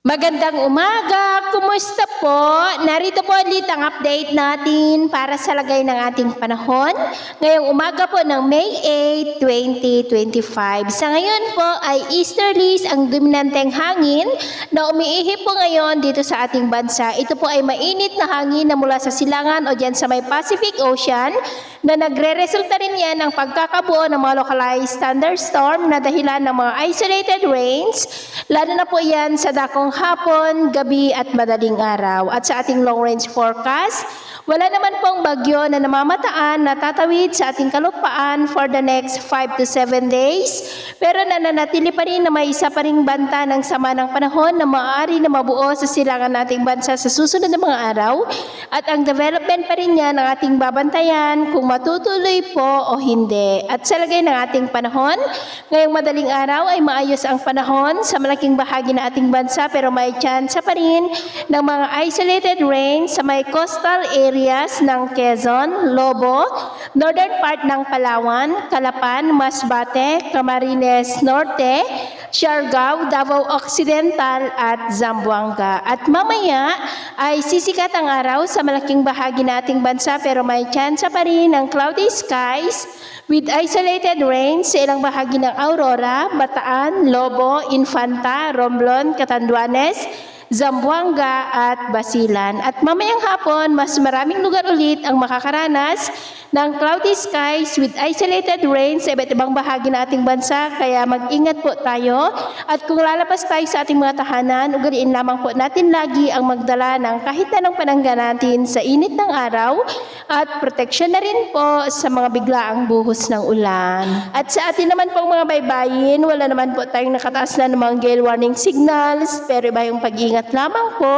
Magandang umaga! Kumusta po? Narito po ulit ang update natin para sa lagay ng ating panahon ngayong umaga po ng May 8, 2025. Sa ngayon po ay easterlies ang dominanteng hangin na umiihip po ngayon dito sa ating bansa. Ito po ay mainit na hangin na mula sa silangan o dyan sa may Pacific Ocean na nagre-resulta rin yan ng pagkakabuo ng mga localized thunderstorm na dahilan ng mga isolated rains, lalo na po yan sa dakong hapon, gabi at madaling araw. At sa ating long-range forecast, wala naman pong bagyo na namamataan na tatawid sa ating kalupaan for the next 5 to 7 days. Pero nananatili pa rin na may isa pa ring banta ng sama ng panahon na maaari na mabuo sa silangan nating bansa sa susunod na mga araw. At ang development pa rin yan ang ating babantayan kung matutuloy po o hindi. At sa lagay ng ating panahon, ngayong madaling araw ay maayos ang panahon sa malaking bahagi ng ating bansa pero may tsansa pa rin ng mga isolated rain sa may coastal areas ng Quezon, Lobo, northern part ng Palawan, Calapan, Masbate, Camarines Norte, Siargao, Davao Occidental at Zamboanga. At mamaya ay sisikat ang araw sa malaking bahagi nating bansa pero may tsansa pa rin ng cloudy skies with isolated rain sa ilang bahagi ng Aurora, Bataan, Lobo, Infanta, Romblon, Catanduanes, Zamboanga at Basilan. At mamayang hapon, mas maraming lugar ulit ang makakaranas ng cloudy skies with isolated rain sa iba't ibang bahagi ng ating bansa. Kaya mag-ingat po tayo. At kung lalabas tayo sa ating mga tahanan, ugaliin lamang po natin lagi ang magdala ng kahit anong panangga natin sa init ng araw at proteksyon na rin po sa mga biglaang buhos ng ulan. At sa atin naman pong mga baybayin, wala naman po tayong nakataas na namang gale warning signals, pero iba yung pag-ingat lamang po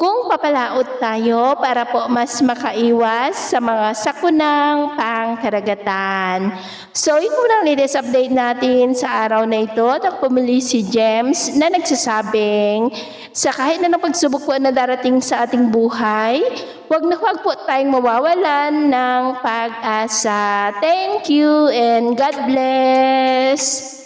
kung papalaot tayo para po mas makaiwas sa mga sakunang pangkaragatan. So, ito lang latest update natin sa araw na ito. At pumuli si James na nagsasabing sa kahit na pagsubok po na darating sa ating buhay, huwag po tayong mawawalan ng pag-asa. Thank you and God bless!